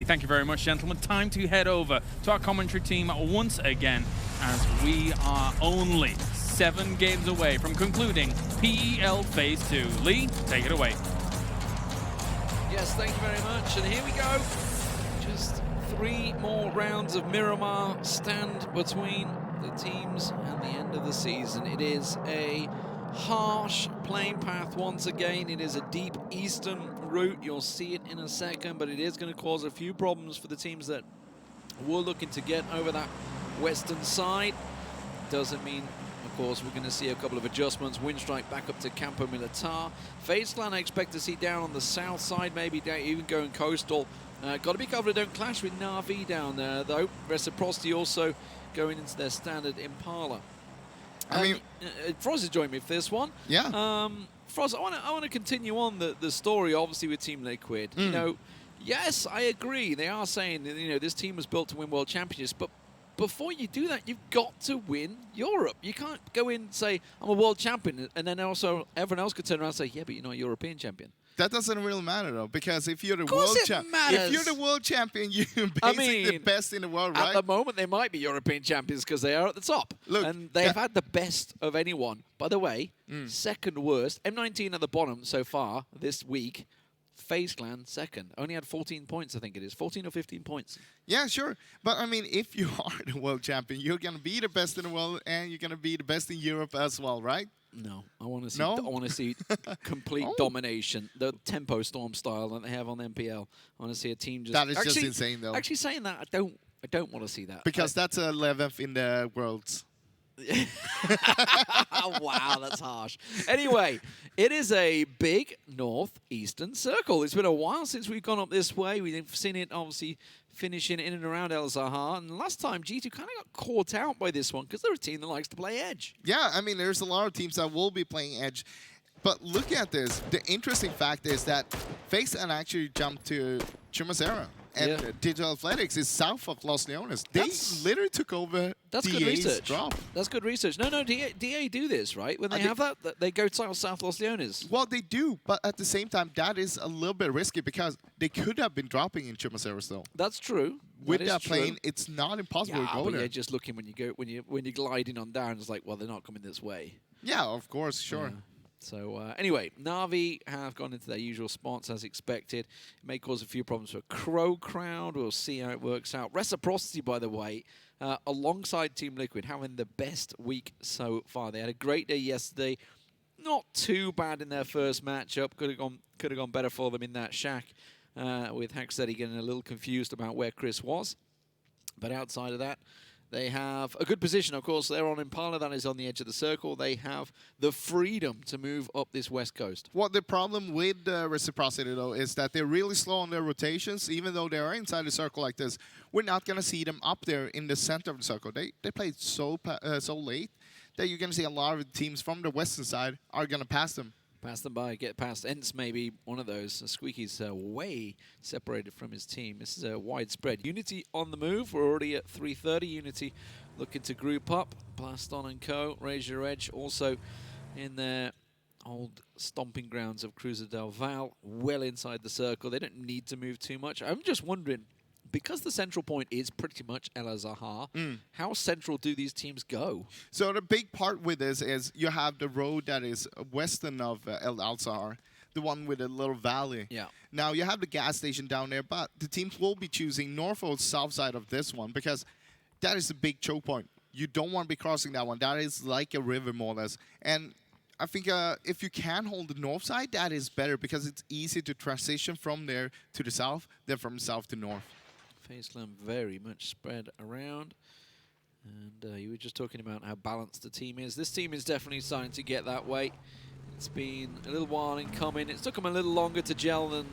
Thank you very much, gentlemen. Time to head over to our commentary team once again, as we are only 7 games away from concluding PEL Phase 2. Lee, take it away. Yes, thank you very much. And here we go. Just 3 more rounds of Miramar stand between the teams and the end of the season. It is a harsh playing path once again. It is a deep eastern route. You'll see it in a second, but it is going to cause a few problems for the teams that were looking to get over that western side. Doesn't mean, of course, we're going to see a couple of adjustments. Winstrike back up to Campo Militar. FaZe Clan I expect to see down on the south side, maybe down, even going coastal. Got to be careful they don't clash with Na'Vi down there, though. Reciprocity also going into their standard Impala. I mean, Froz has joined me for this one. Yeah. Froz, I want to continue on the story, obviously, with Team Liquid. You know, yes, I agree. They are saying that, you know, this team was built to win World Championships, but before you do that, you've got to win Europe. You can't go in and say, I'm a world champion, and then also everyone else could turn around and say, yeah, but you're not a European champion. That doesn't really matter, though, because if you're the world champion, you're basically the best in the world, right? At the moment, they might be European champions because they are at the top. Look, and they've had the best of anyone. By the way, second worst. M19 at the bottom so far this week. FaZe Clan second. Only had 14 points, I think it is. 14 or 15 points. Yeah, sure. But, I mean, if you are the world champion, you're going to be the best in the world, and you're going to be the best in Europe as well, right? No, I want to see. I want to see complete domination, the tempo storm style that they have on MPL. I want to see a team just. That is just insane, though. Actually, saying that, I don't want to see that because that's 11th in the worlds. Wow, that's harsh. Anyway, it is a big northeastern circle. It's been a while since we've gone up this way. We've seen it obviously finishing in and around El Zahar. And last time, G2 kind of got caught out by this one because they're a team that likes to play Edge. Yeah, I mean, there's a lot of teams that will be playing Edge. But look at this. The interesting fact is that FaZe Clan actually jumped to Chumacera. And Digital Athletics is south of Los Leones. They literally took over DA's drop. That's good research. No, DA do this, right? When they have that, they go south Los Leones. Well, they do, but at the same time, that is a little bit risky because they could have been dropping in Chumacera still. That's true. With that plane, it's not impossible to go there. You're just looking when you're gliding on down. It's like, well, they're not coming this way. Yeah, of course, sure. So anyway, Na'Vi have gone into their usual spots as expected. It may cause a few problems for CrowCrowd. We'll see how it works out. Reciprocity, by the way, alongside Team Liquid, having the best week so far. They had a great day yesterday. Not too bad in their first matchup. Could have gone better for them in that shack with Hacksteady getting a little confused about where Chris was. But outside of that, they have a good position, of course. They're on Impala, that is on the edge of the circle. They have the freedom to move up this west coast. Well, the problem with Reciprocity, though, is that they're really slow on their rotations. Even though they are inside the circle like this, we're not going to see them up there in the center of the circle. They played so late that you're going to see a lot of teams from the western side are going to pass them. Pass them by, get past ENCE, maybe one of those. Squeaky's way separated from his team. This is a widespread. Unity on the move. We're already at 3:30. Unity looking to group up. Blaston and Co. Raise your edge. Also in their old stomping grounds of Cruiser del Val. Well inside the circle. They don't need to move too much. I'm just wondering, because the central point is pretty much El Zahar, how central do these teams go? So the big part with this is you have the road that is western of El Zahar, the one with a little valley. Yeah. Now you have the gas station down there, but the teams will be choosing north or south side of this one because that is a big choke point. You don't want to be crossing that one. That is like a river more or less. And I think if you can hold the north side, that is better because it's easy to transition from there to the south than from south to north. FaZe Clan very much spread around. And you were just talking about how balanced the team is. This team is definitely starting to get that way. It's been a little while in coming. It took them a little longer to gel than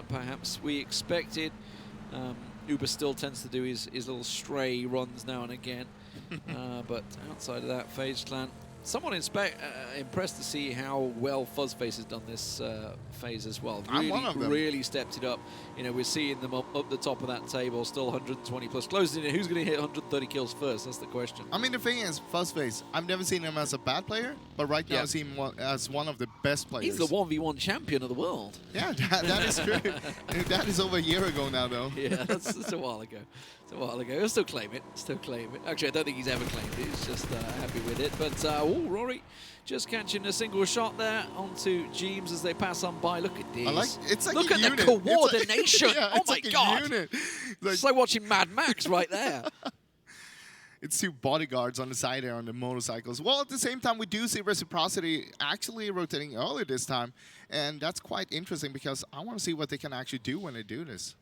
perhaps we expected. Uber still tends to do his little stray runs now and again. But outside of that, FaZe Clan Somewhat impressed to see how well FaZe has done this phase as well. I'm one of them. Really stepped it up. You know, we're seeing them up the top of that table, still 120 plus. Closing in. Who's going to hit 130 kills first? That's the question. I mean, the thing is, FaZe, I've never seen him as a bad player, but right now I see him as one of the best players. He's the 1v1 champion of the world. Yeah, that is true. That is over a year ago now, though. Yeah, that's a while ago. It's a while ago. He'll still claim it. Actually, I don't think he's ever claimed it. He's just happy with it. But, Rory just catching a single shot there onto Jeems as they pass on by. Look at this. It's like Look a at unit. the coordination. Yeah, oh, my like God. Unit. It's like watching Mad Max right there. It's 2 bodyguards on the side there on the motorcycles. Well, at the same time, we do see Reciprocity actually rotating early this time. And that's quite interesting because I want to see what they can actually do when they do this.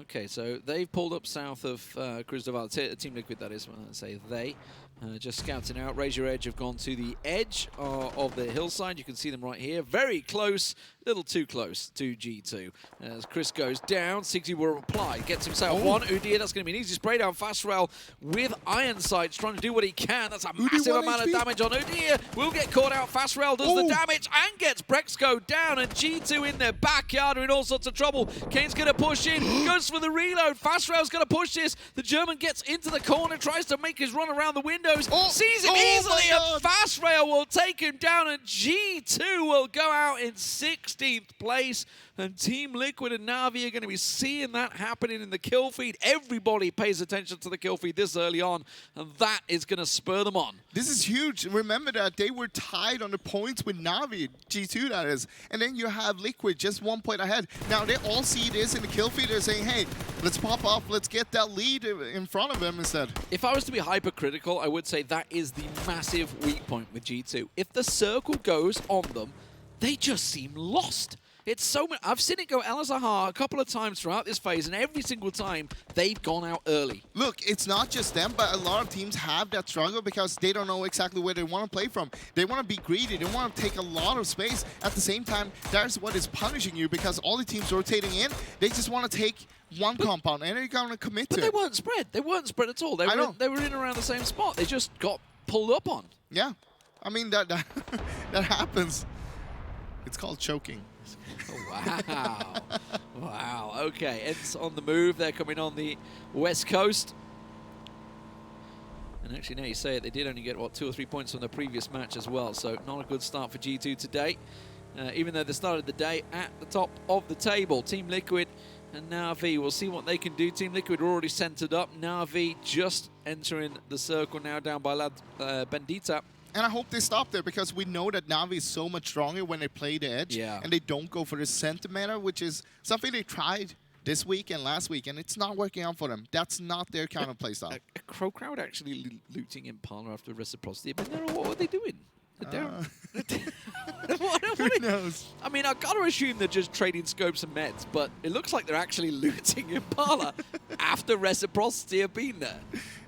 Okay, so they've pulled up south of Cruz del Valle. Team Liquid, that is when I say they. Just scouting out. Raise Your Edge have gone to the edge of the hillside. You can see them right here. Very close, a little too close to G2. As Chris goes down, Sigzy will reply. Gets himself one. Udyr, that's going to be an easy spray down. FaZe with Iron Sights, trying to do what he can. That's a massive amount of damage on Udyr. Will get caught out. FaZe does the damage and gets Brexco down. And G2 in their backyard are in all sorts of trouble. Kane's going to push in, goes for the reload. FaZe's going to push this. The German gets into the corner, tries to make his run around the windows. Sees him easily, and FaZe will take him down, and G2 will go out in 16th place. And Team Liquid and Na'Vi are going to be seeing that happening in the kill feed. Everybody pays attention to the kill feed this early on, and that is going to spur them on. This is huge. Remember that they were tied on the points with Na'Vi, G2 that is. And then you have Liquid just 1 point ahead. Now they all see this in the kill feed. They're saying, hey, let's pop off. Let's get that lead in front of them instead. If I was to be hypercritical, I would say that is the massive weak point with G2. If the circle goes on them, they just seem lost. It's so much. I've seen it go El Azhar a couple of times throughout this phase, and every single time they've gone out early. Look, it's not just them, but a lot of teams have that struggle because they don't know exactly where they want to play from. They want to be greedy. They want to take a lot of space. At the same time, that's what is punishing you because all the teams rotating in, they just want to take one compound, and they're going to commit to it. But they weren't spread. They weren't spread at all. They were in around the same spot. They just got pulled up on. Yeah. I mean, that happens. It's called choking. Wow. Wow. Okay, ENCE on the move. They're coming on the west coast. And actually, now you say it, they did only get, what, 2 or 3 points from the previous match as well. So not a good start for G2 today. Even though they started the day at the top of the table. Team Liquid and Na'Vi, we'll see what they can do. Team Liquid are already centered up. Na'Vi just entering the circle now, down by Bendita. And I hope they stop there because we know that Na'Vi is so much stronger when they play the edge. Yeah. And they don't go for the center meta, which is something they tried this week and last week, and it's not working out for them. That's not their kind of play style. CrowCrowd actually looting Impala after Reciprocity. But what are they doing? Who knows? I mean, I've got to assume they're just trading scopes and meds, but it looks like they're actually looting Impala after Reciprocity have been there.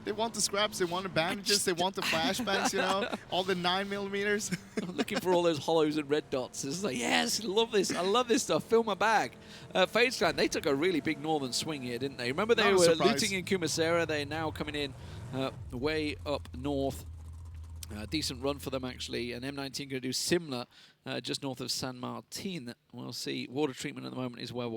They want the scraps, they want the bandages, they want the flashbangs, you know, all the 9mm. I'm looking for all those hollows and red dots. It's like, yes, love this. I love this stuff. Fill my bag. FaZe Clan, they took a really big northern swing here, didn't they? Remember they were looting in Kumasera. They're now coming in way up north. Decent run for them, actually. And M19 going to do similar just north of San Martin. We'll see. Water treatment at the moment is where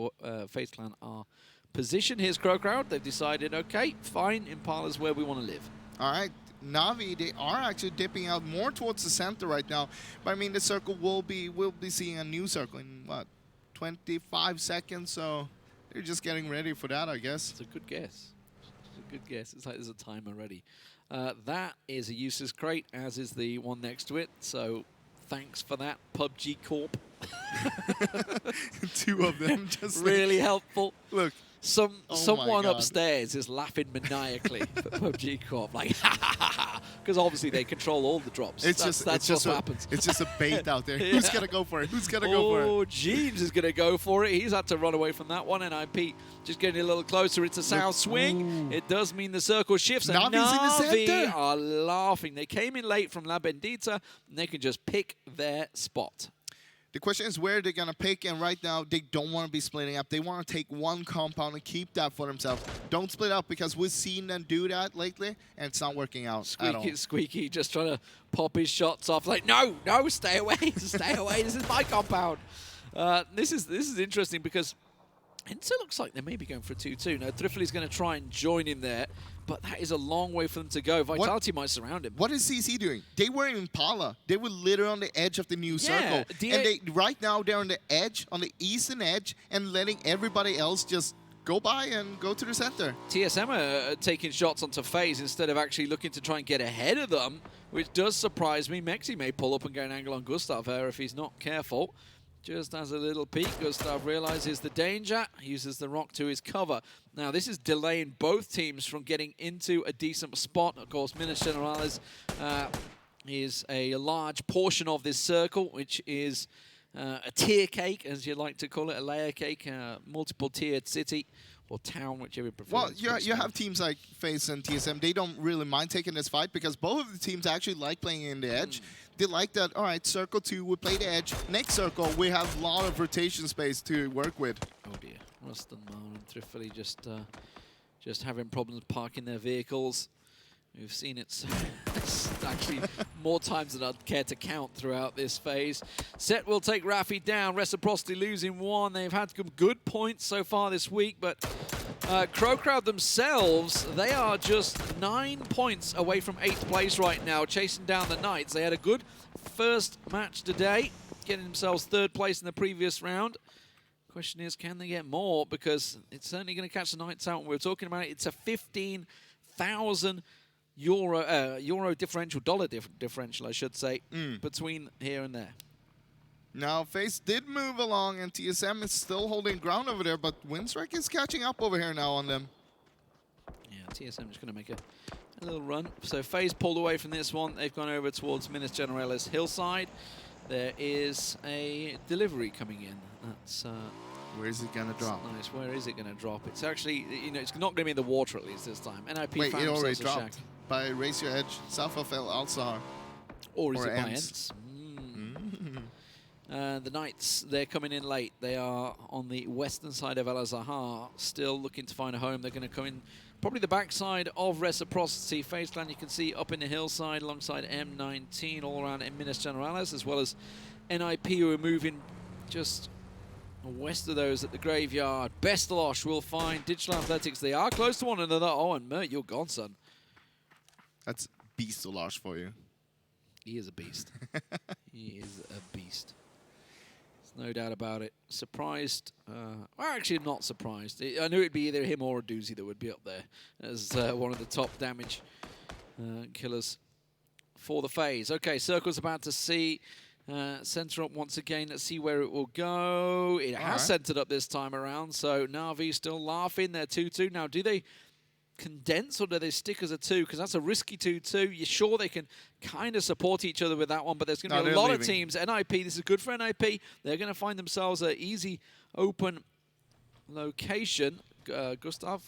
FaZe Clan are positioned. Here's CrowCrowd. They've decided, okay, fine, Impala's where we want to live. All right. Na'Vi, they are actually dipping out more towards the center right now. But I mean, the circle we'll be seeing a new circle in, what, 25 seconds? So they're just getting ready for that, I guess. It's a good guess. It's a good guess. It's like there's a timer ready. That is a useless crate, as is the one next to it. So thanks for that, PUBG Corp. 2 of them just really helpful. Look. Someone upstairs is laughing maniacally at PUBG Corp, like, ha ha ha ha, because obviously they control all the drops. That's what happens. It's just a bait out there. Yeah. Who's going to go for it? Who's going to go for it? Oh, Jeeves is going to go for it. He's had to run away from that one, and IP just getting a little closer. It's a south swing. It does mean the circle shifts, and Na'Vi are laughing. They came in late from La Bendita, and they can just pick their spot. The question is where they're going to pick, and right now they don't want to be splitting up. They want to take one compound and keep that for themselves. Don't split up, because we've seen them do that lately, and it's not working out at all. Squeaky just trying to pop his shots off. Like, no, stay away, stay away. This is my compound. This is interesting because ENCE looks like they may be going for a 2-2. Now, Thrifley's going to try and join him there, but that is a long way for them to go. Vitality might surround him. What is CC doing? They were in Pala. They were literally on the edge of the new circle. And right now they're on the edge, on the eastern edge, and letting everybody else just go by and go to the center. TSM are taking shots onto FaZe instead of actually looking to try and get ahead of them, which does surprise me. Mexi may pull up and get an angle on Gustav here if he's not careful. Just as a little peek, Gustav realizes the danger, uses the rock to his cover. Now, this is delaying both teams from getting into a decent spot. Of course, Minas Generales is a large portion of this circle, which is a tier cake, as you like to call it, a layer cake, multiple tiered city or town, whichever you prefer. Well, you have teams like FaZe and TSM. They don't really mind taking this fight because both of the teams actually like playing in the edge. They like that, all right, circle 2, we play the edge. Next circle, we have a lot of rotation space to work with. Oh dear, Ruston, Marlon, and Thrifley just having problems parking their vehicles. We've seen it actually more times than I'd care to count throughout this phase. Set will take Rafi down. Reciprocity losing 1. They've had some good points so far this week, but CrowCrowd themselves, they are just 9 points away from 8th place right now, chasing down the Knights. They had a good first match today, getting themselves 3rd place in the previous round. Question is, can they get more? Because it's certainly going to catch the Knights out. When we're talking about it, it's a 15,000 euro differential, dollar differential, I should say, between here and there. Now, FaZe did move along, and TSM is still holding ground over there, but Winstrike is catching up over here now on them. Yeah, TSM just going to make a little run. So FaZe pulled away from this one. They've gone over towards Minas Generales hillside. There is a delivery coming in. That's... where is it going to drop? Nice. Where is it going to drop? It's actually, you know, it's not going to be in the water at least this time. NIP Wait, found it already themselves a dropped shack. by Raise Your Edge, south of El Alzar. Or is it by ENCE. ENCE? The Knights, they're coming in late. They are on the western side of El Azahar, still looking to find a home. They're going to come in probably the backside of Reciprocity. FaZe Clan, you can see up in the hillside alongside M19 all around Minas Generales, as well as NIP, who are moving just west of those at the graveyard. Bestelosh will find Digital Athletics. They are close to one another. Oh, and Mert, you're gone, son. That's Beastolosh for you. He is a beast. He is a beast. There's no doubt about it. Surprised. Well, actually, I'm not surprised. I knew it'd be either him or a Doozy that would be up there as one of the top damage killers for the phase. Okay, Circle's about to see. Center up once again. Let's see where it will go. It has centered up this time around, so Na'Vi still laughing. They're 2-2. Now, do they condense or do they stick as a 2? Because that's a risky 2-2. You're sure they can kind of support each other with that one, but there's going to be a lot of teams. NIP, this is good for NIP. They're going to find themselves an easy, open location. Gustav,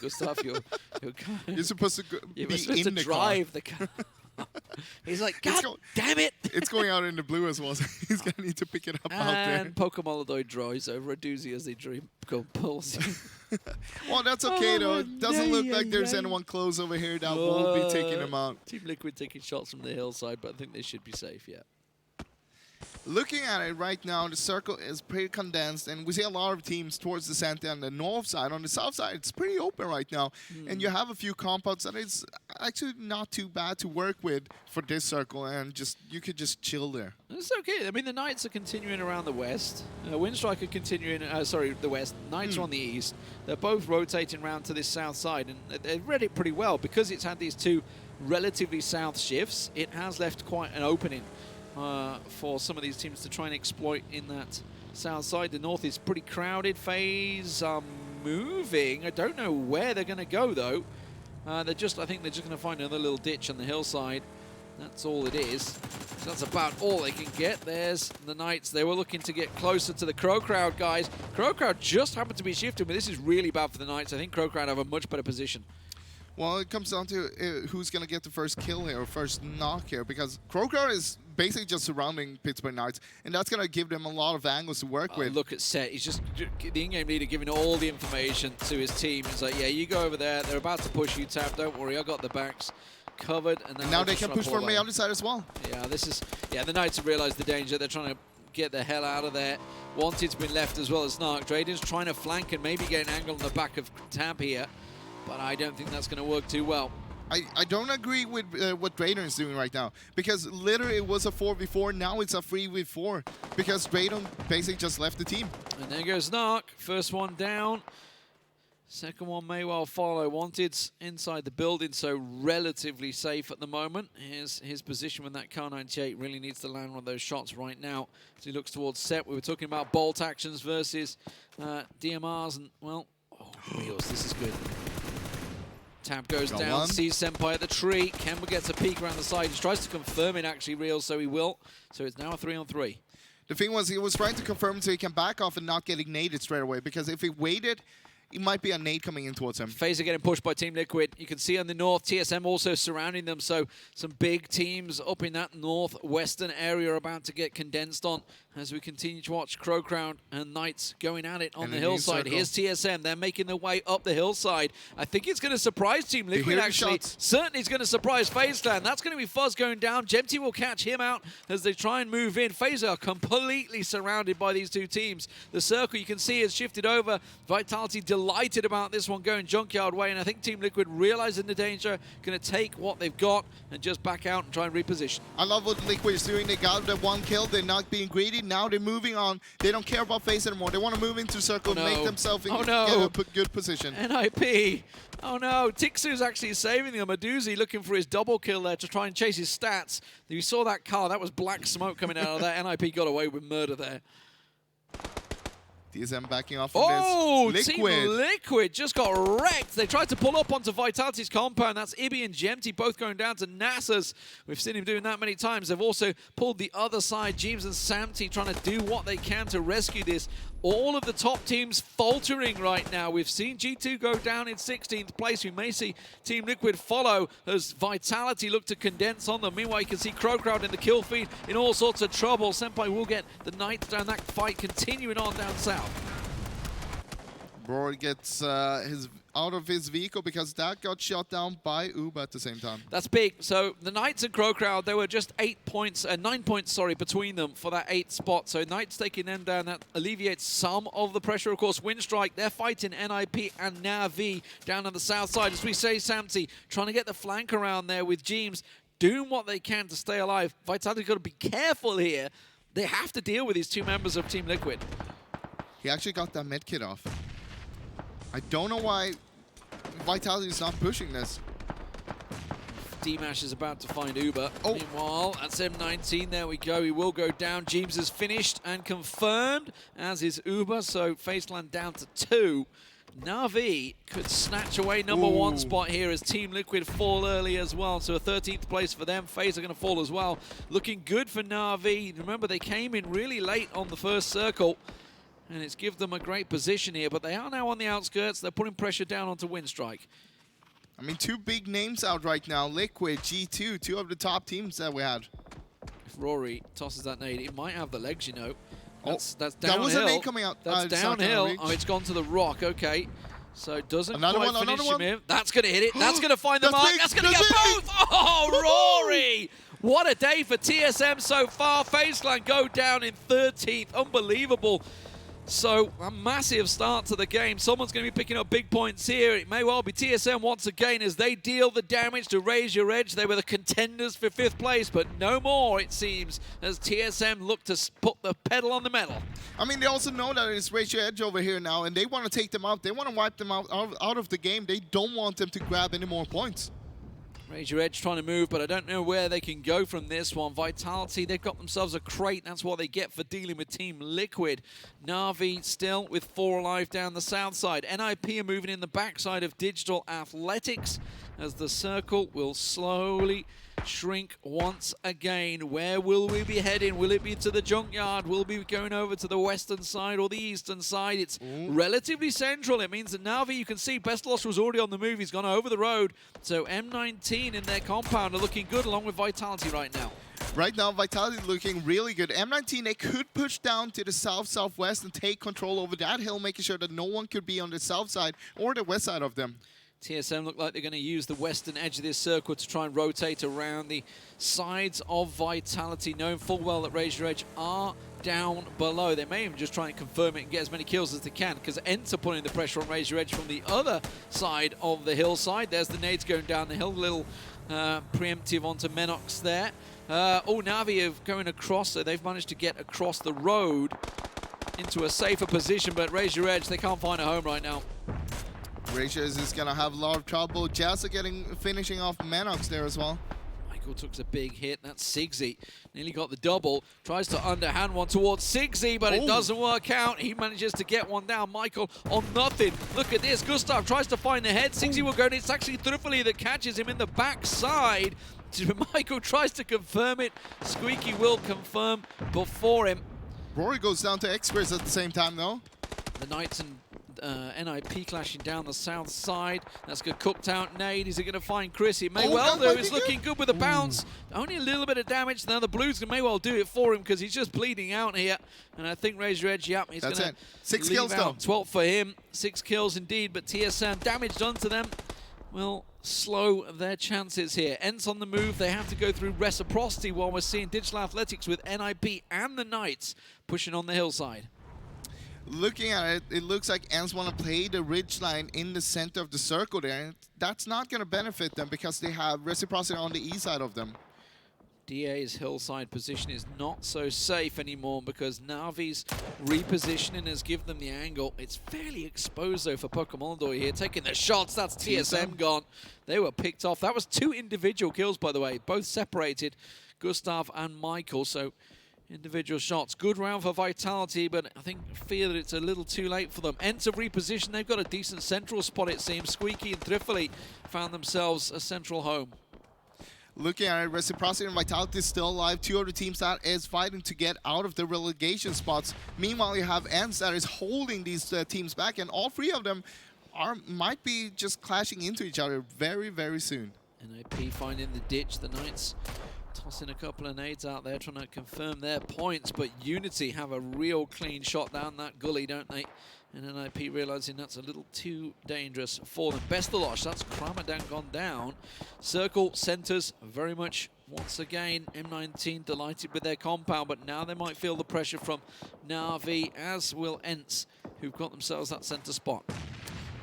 you're supposed to be in the drive the car. He's like, God damn it! It's going out in the blue as well, so he's going to need to pick it up out there. And Pokemon drives over a Doozy as they go pulse. Well, that's okay, though. It doesn't look like there's anyone close over here that will be taking them out. Team Liquid taking shots from the hillside, but I think they should be safe, yeah. Looking at it right now, the circle is pretty condensed, and we see a lot of teams towards the center on the north side. On the south side, it's pretty open right now, and you have a few compounds that is actually not too bad to work with for this circle, and you could just chill there. It's okay. I mean, the Knights are continuing around the west. Winstrike are continuing, the west. Knights are on the east. They're both rotating around to this south side, and they've read it pretty well. Because it's had these two relatively south shifts, it has left quite an opening for some of these teams to try and exploit in that south side. The north is pretty crowded. FaZe are moving. I don't know where they're going to go, though. I think they're just going to find another little ditch on the hillside. That's all it is. So that's about all they can get. There's the Knights. They were looking to get closer to the CrowCrowd guys. CrowCrowd just happened to be shifting, but this is really bad for the Knights. I think CrowCrowd have a much better position. Well, it comes down to who's going to get the first kill here or first knock here, because CrowCrowd is basically just surrounding Pittsburgh Knights, and that's going to give them a lot of angles to work with. Look at Set. He's just the in-game leader giving all the information to his team. He's like, yeah, you go over there. They're about to push you, Tab. Don't worry, I got the backs covered. And now they can push from the other side as well. Yeah, the Knights have realized the danger. They're trying to get the hell out of there. Wanted's been left as well as Snark. Drayden's trying to flank and maybe get an angle on the back of Tab here, but I don't think that's going to work too well. I don't agree with what Drayden is doing right now, because literally it was a 4v4, now it's a 3v4, because Drayden basically just left the team. And there goes Snark. First one down. Second one may well follow. Wanted's inside the building, so relatively safe at the moment. Here's his position when that Kar98 really needs to land one of those shots right now as he looks towards Set. We were talking about bolt actions versus DMRs, and, well, Reels, this is good. Tab goes down, sees Senpai at the tree. Kemba gets a peek around the side. He tries to confirm it, actually, Reels, so he will. So it's now a 3-on-3. The thing was, he was trying to confirm so he can back off and not get ignited straight away, because if he waited, it might be a nade coming in towards him. FaZe are getting pushed by Team Liquid. You can see on the north, TSM also surrounding them, so some big teams up in that northwestern area are about to get condensed on as we continue to watch CrowCrowd and Knights going at it on the hillside. Here's TSM. They're making their way up the hillside. I think it's going to surprise Team Liquid, actually. Certainly it's going to surprise FaZe Clan. That's going to be Fuzz going down. Gemty will catch him out as they try and move in. FaZe are completely surrounded by these two teams. The circle, you can see, has shifted over. Vitality delighted about this one going Junkyard way, and I think Team Liquid, realizing the danger, going to take what they've got and just back out and try and reposition. I love what Liquid is doing. They got the one kill. They're not being greedy. Now they're moving on. They don't care about FaZe anymore. They want to move into circle, make themselves in get a good position. NIP. Oh no, Tixu's actually saving them. Aduzi looking for his double kill there to try and chase his stats. You saw that car. That was black smoke coming out of there. NIP got away with murder there. TSM backing off from this. Team Liquid just got wrecked. They tried to pull up onto Vitality's compound. That's Ibby and Gemty both going down to Nasus. We've seen him doing that many times. They've also pulled the other side. James and Samty trying to do what they can to rescue this. All of the top teams faltering right now. We've seen G2 go down in 16th place. We may see Team Liquid follow as Vitality look to condense on them. Meanwhile, you can see CrowCrowd in the kill feed in all sorts of trouble. Senpai will get the Knights down. That fight continuing on down south. Rory gets out of his vehicle because that got shot down by Uber at the same time. That's big. So the Knights and CrowCrowd, there were just 9 points, between them for that 8th spot. So Knights taking them down, that alleviates some of the pressure. Of course, Winstrike, they're fighting NIP and Navi down on the south side. As we say, Samty trying to get the flank around there with James, doing what they can to stay alive. Vitality's got to be careful here. They have to deal with these two members of Team Liquid. He actually got that medkit off. I don't know why Vitality is not pushing this. D-Mash is about to find Uber. Meanwhile, that's M19. There we go. He will go down. James is finished and confirmed, as is Uber. So FaZe Clan down to 2. Na'Vi could snatch away number 1 spot here as Team Liquid fall early as well. So a 13th place for them. FaZe are going to fall as well. Looking good for Na'Vi. Remember, they came in really late on the first circle, and it's given them a great position here, but they are now on the outskirts. They're putting pressure down onto Winstrike. I mean, 2 big names out right now. Liquid, G2, 2 of the top teams that we had. If Rory tosses that nade, it might have the legs, you know. That's downhill. That was a nade coming out. That's downhill. Oh, it's gone to the rock. Okay. So it doesn't quite finish him in. That's going to hit it. That's going to find the mark. That's going to get both. Oh, Rory! What a day for TSM so far. FaZe Clan go down in 13th. Unbelievable. So a massive start to the game. Someone's going to be picking up big points here. It may well be TSM once again as they deal the damage to raise your edge. They were the contenders for 5th place, but no more, it seems, as TSM look to put the pedal on the metal. I mean, they also know that it's raise your edge over here now, and they want to take them out. They want to wipe them out of the game. They don't want them to grab any more points. Raise your edge trying to move, but I don't know where they can go from this one. Vitality, they've got themselves a crate. That's what they get for dealing with Team Liquid. Na'Vi still with 4 alive down the south side. NIP are moving in the backside of Digital Athletics as the circle will slowly shrink once again. Where will we be heading? Will it be to the junkyard? Will we be going over to the western side or the eastern side? It's relatively central. It means that Na'Vi, you can see Bestalosh was already on the move. He's gone over the road. So M19 in their compound are looking good along with Vitality right now. Right now, Vitality looking really good. M19, they could push down to the south-southwest and take control over that hill, making sure that no one could be on the south side or the west side of them. TSM look like they're going to use the western edge of this circle to try and rotate around the sides of Vitality, knowing full well that Razor Edge are down below. They may even just try and confirm it and get as many kills as they can, because ENCE are putting the pressure on Razor Edge from the other side of the hillside. There's the nades going down the hill, little preemptive onto Menox there. Na'Vi are going across, so they've managed to get across the road into a safer position, but Razor Edge, they can't find a home right now. Razor is going to have a lot of trouble. Jazz are finishing off Menox there as well. Michael took a big hit. That's Sigsy. Nearly got the double. Tries to underhand one towards Sigsy, but it doesn't work out. He manages to get one down. Michael on nothing. Look at this. Gustav tries to find the head. Sigsy will go, and it's actually Thrifley that catches him in the backside. Michael tries to confirm it. Squeaky will confirm before him. Rory goes down to experts at the same time, though. The Knights and NIP clashing down the south side. That's good. Cooked out nade. Is it going to find Chris? It may well do. He's looking good with a bounce. Only a little bit of damage. Now the Blues may well do it for him because he's just bleeding out here. And I think Razor Edge, yep, he's going to 6 kills though. 12 for him. 6 kills indeed, but TSM damage done to them will slow their chances here. ENCE on the move. They have to go through Reciprocity while we're seeing Digital Athletics with NIP and the Knights pushing on the hillside. Looking at it, it looks like ENCE want to play the ridge line in the center of the circle there. And that's not going to benefit them because they have Reciprocity on the east side of them. DA's hillside position is not so safe anymore because Na'Vi's repositioning has given them the angle. It's fairly exposed though for Pokemon here, taking the shots. That's TSM gone. They were picked off. That was 2 individual kills, by the way, both separated, Gustav and Michael. So individual shots. Good round for Vitality, but I fear that it's a little too late for them. ENCE have repositioned. They've got a decent central spot, it seems. Squeaky and Thrifley found themselves a central home. Looking at it, Reciprocity and Vitality still alive. 2 other teams that is fighting to get out of the relegation spots. Meanwhile, you have ENCE that is holding these teams back, and all 3 of them might be just clashing into each other very, very soon. NIP finding the ditch. The Knights tossing a couple of nades out there, trying to confirm their points, but Unity have a real clean shot down that gully, don't they? And NIP realizing that's a little too dangerous for them. Bestalosh, that's Kramadan gone down. Circle centers very much once again. M19 delighted with their compound, but now they might feel the pressure from Na'Vi, as will ENCE, who've got themselves that center spot.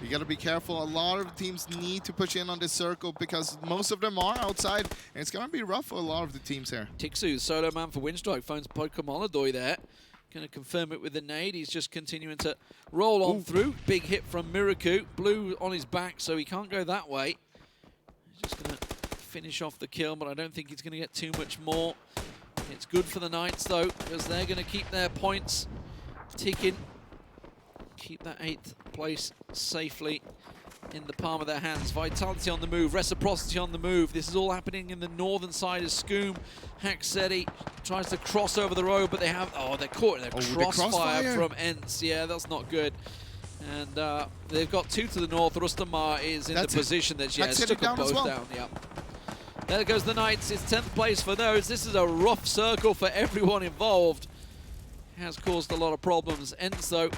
You got to be careful. A lot of teams need to push in on this circle because most of them are outside, and it's going to be rough for a lot of the teams here. Tixu, solo man for Winstrike, phones Pokemon there. Going to confirm it with the nade. He's just continuing to roll on through. Big hit from Miraku. Blue on his back, so he can't go that way. He's just going to finish off the kill, but I don't think he's going to get too much more. It's good for the Knights, though, because they're going to keep their points ticking. Keep that 8th place safely in the palm of their hands. Vitality on the move, Reciprocity on the move. This is all happening in the northern side of Scoom. Haxetti tries to cross over the road, but they have, they're caught in a crossfire from ENCE. Yeah, that's not good. And they've got 2 to the north. Rustamar is in the position that took them both down. Yeah. There goes the Knights. It's 10th place for those. This is a rough circle for everyone involved. Has caused a lot of problems. ENCE, though,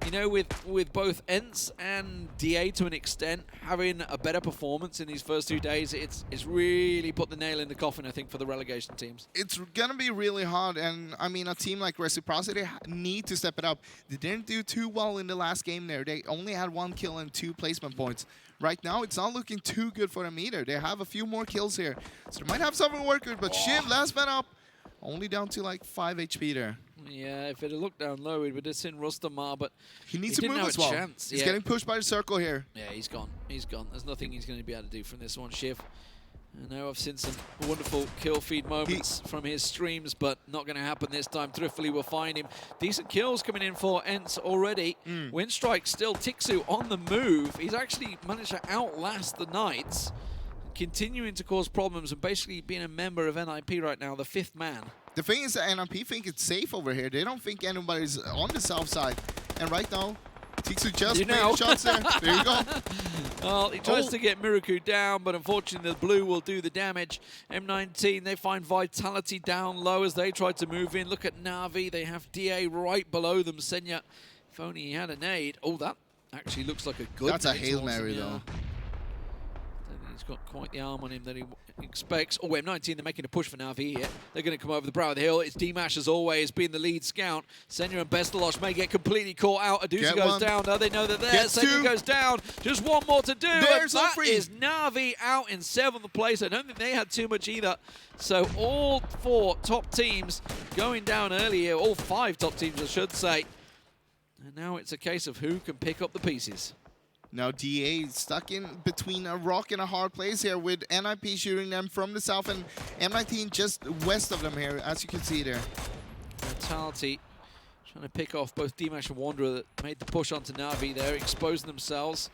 you know, with both ENCE and DA to an extent having a better performance in these first 2 days, it's really put the nail in the coffin, I think, for the relegation teams. It's going to be really hard, and I mean, a team like Reciprocity need to step it up. They didn't do too well in the last game there. They only had 1 kill and 2 placement points. Right now, it's not looking too good for them either. They have a few more kills here, so they might have something to work with, but Shiv, last man up, only down to like 5 HP there. Yeah, if it had looked down low, we would have seen Rustamar, but he needs to move as well. He's getting pushed by the circle here. Yeah, he's gone. He's gone. There's nothing he's going to be able to do from this one, Shiv. I know I've seen some wonderful kill feed moments from his streams, but not going to happen this time. Thrifley will find him. Decent kills coming in for ENCE already. Winstrike still. Tixu on the move. He's actually managed to outlast the Knights. continuing to cause problems and basically being a member of NIP right now, the 5th man. The thing is that NIP think it's safe over here. They don't think anybody's on the south side. And right now, Tixu just made shots there. There you go. Well, he tries to get Miraku down, but unfortunately the blue will do the damage. M19, they find Vitality down low as they try to move in. Look at Na'Vi. They have DA right below them. Senya, if only he had a nade. Oh, that actually looks like a good That's a Hail Mary, though. He's got quite the arm on him that he expects. Oh, M19, they're making a push for Na'Vi here. They're going to come over the brow of the hill. It's D-Mash, as always, being the lead scout. Senya and Bestalosh may get completely caught out. Adusa goes down. Now they know they're there. Senya goes down. Just one more to do. There's that is Na'Vi out in 7th place. I don't think they had too much either. So all 4 top teams going down early here. All 5 top teams, I should say. And now it's a case of who can pick up the pieces. Now DA stuck in between a rock and a hard place here with NIP shooting them from the south and M19 just west of them here, as you can see there. Vitality trying to pick off both D-Mash and Wanderer that made the push onto Na'Vi there, exposing themselves.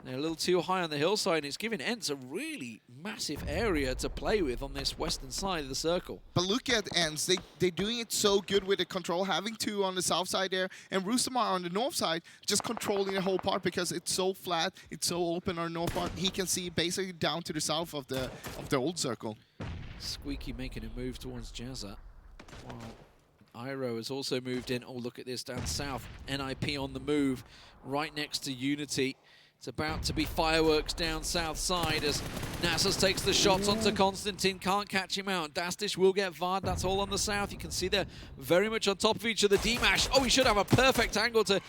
They're a little too high on the hillside, and it's giving ENCE a really massive area to play with on this western side of the circle. But look at ENCE. They're doing it so good with the control, having 2 on the south side there, and Roostermar on the north side, just controlling the whole part because it's so flat, it's so open on the north part. He can see basically down to the south of the old circle. Squeaky making a move towards Jazza. While Iro has also moved in. Oh, look at this down south. NIP on the move, right next to Unity. It's about to be fireworks down south side as Nasus takes the shots onto Constantine. Can't catch him out. Dastish will get VOD. That's all on the south. You can see they're very much on top of each other. D-Mash. Oh, he should have a perfect angle to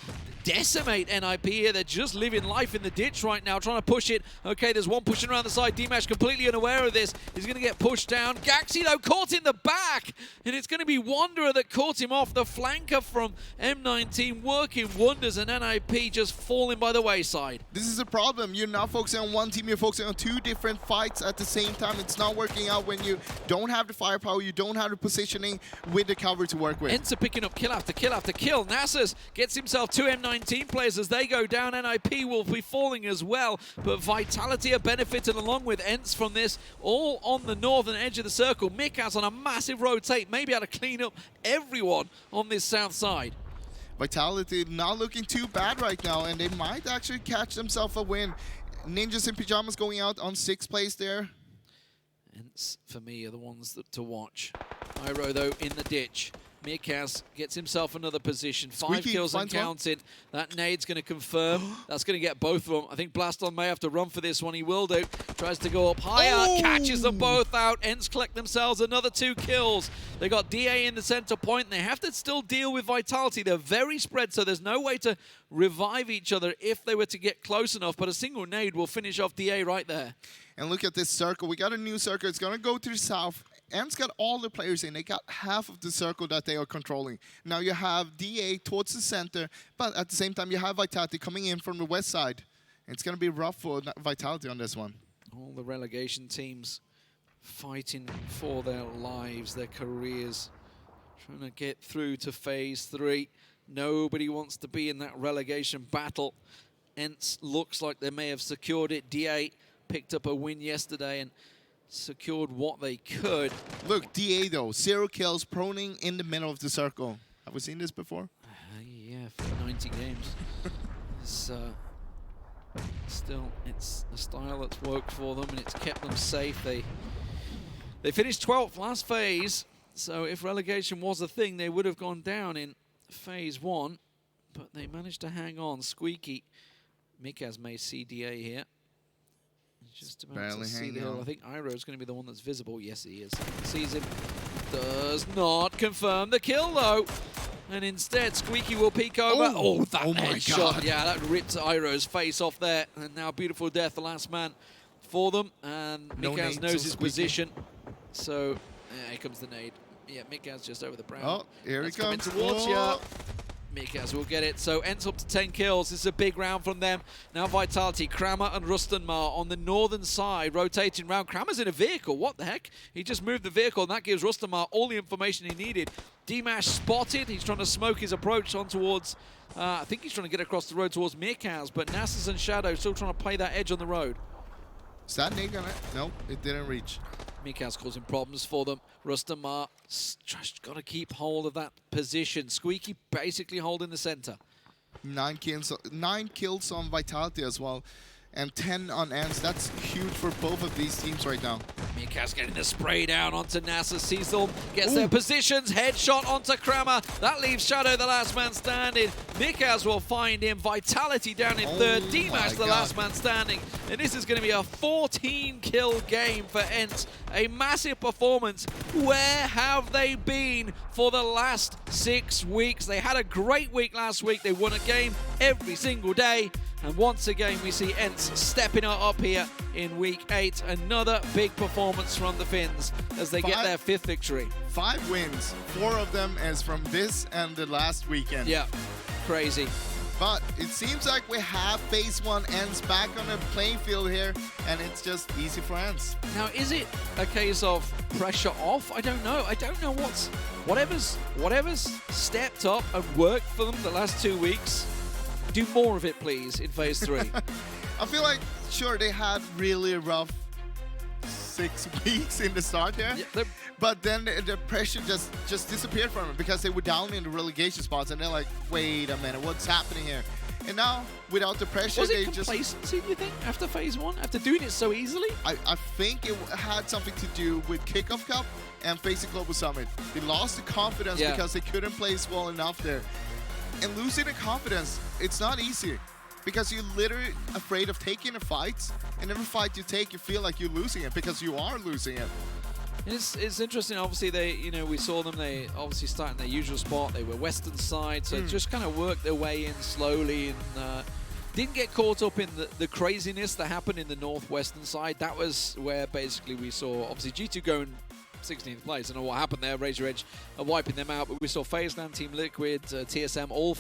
decimate NIP here. They're just living life in the ditch right now, trying to push it. Okay, there's one pushing around the side. D-Mash completely unaware of this. He's going to get pushed down. Gaxi, though, caught in the back. And it's going to be Wanderer that caught him off. The flanker from M19 working wonders, and NIP just falling by the wayside. This is a problem. You're not focusing on one team. You're focusing on 2 different fights at the same time. It's not working out when you don't have the firepower. You don't have the positioning with the cover to work with. ENCE picking up kill after kill after kill. Nasus gets himself 2 M19 players as they go down. NIP will be falling as well, but Vitality are benefiting along with ENCE from this, all on the northern edge of the circle. Mikaz on a massive rotate, maybe able to clean up everyone on this south side. Vitality not looking too bad right now, and they might actually catch themselves a win. Ninjas in Pyjamas going out on 6th place there. ENCE, for me, are the ones to watch. Iro, though, in the ditch. Mikaz gets himself another position. 5 kills uncounted. That nade's going to confirm. That's going to get both of them. I think Blaston may have to run for this one. He will do. Tries to go up higher. Catches them both out. ENCE collect themselves another 2 kills. They got DA in the center point, and they have to still deal with Vitality. They're very spread, so there's no way to revive each other if they were to get close enough, but a single nade will finish off DA right there. And look at this circle. We got a new circle. It's going to go to the south. ENCE got all the players in. They got half of the circle that they are controlling. Now you have DA towards the center, but at the same time you have Vitality coming in from the west side. And it's going to be rough for Vitality on this one. All the relegation teams fighting for their lives, their careers, trying to get through to Phase 3. Nobody wants to be in that relegation battle. ENCE looks like they may have secured it. DA picked up a win yesterday and secured what they could. Look, DA though, 0 kills, proning in the middle of the circle. Have we seen this before? Yeah, for 90 games. It's still, it's a style that's worked for them and it's kept them safe. They finished 12th last phase, so if relegation was a thing, they would have gone down in Phase 1, but they managed to hang on. Squeaky, Mikaz may see DA here. Just about to see the hill. I think Iro's going to be the one that's visible. Yes, he is. Sees him. Does not confirm the kill, though. And instead, Squeaky will peek over. Oh, that headshot. Yeah, that ripped Iro's face off there. And now beautiful death, the last man for them. And Mikaz knows his position. So, here comes the nade. Yeah, Mikaz just over the brow. Oh, here he comes. Towards you. Mikaz will get it. So ENCE up to 10 kills. This is a big round from them. Now Vitality, Kramer and Rustenmar on the northern side, rotating round. Kramer's in a vehicle. What the heck? He just moved the vehicle, and that gives Rustenmar all the information he needed. D-Mash spotted. He's trying to smoke his approach on towards, I think he's trying to get across the road towards Mikaz, but Nasus and Shadow still trying to play that edge on the road. Is that Nick on it? Nope, it didn't reach. Mikaz causing problems for them. Rustamar just got to keep hold of that position. Squeaky basically holding the center. 9 kills on Vitality as well, and 10 on ENCE. That's huge for both of these teams right now. Mikaz getting the spray down onto Nasus. Cecil gets their positions. Headshot onto Kramer. That leaves Shadow the last man standing. Mikaz will find him. Vitality down in third. D-Match the last man standing. And this is going to be a 14-kill game for ENCE. A massive performance. Where have they been for the last 6 weeks? They had a great week last week. They won a game every single day. And once again, we see ENCE stepping up here in week 8. Another big performance from the Finns as they get their 5th victory. 5 wins. 4 of them is from this and the last weekend. Yeah, crazy. But it seems like we have Phase 1 ENCE back on the playing field here, and it's just easy for ENCE. Now, is it a case of pressure off? I don't know. I don't know whatever's stepped up and worked for them the last 2 weeks. Do more of it, please, in Phase 3. I feel like, sure, they had really rough 6 weeks in the start here, but then the pressure just disappeared from them because they were down in the relegation spots, and they're like, wait a minute, what's happening here? And now, without the pressure, was they it complacency, you think, after Phase 1? After doing it so easily? I think it had something to do with Kickoff Cup and facing Global Summit. They lost the confidence because they couldn't place well enough there. And losing the confidence, it's not easy because you're literally afraid of taking a fight, and every fight you take, you feel like you're losing it because you are losing it. It's interesting. Obviously, we saw them. They obviously start in their usual spot. They were western side, so just kind of worked their way in slowly and didn't get caught up in the craziness that happened in the northwestern side. That was where basically we saw obviously G2 going 16th place. I don't know what happened there. Razor Edge wiping them out, but we saw FaZe Clan, Team Liquid, TSM all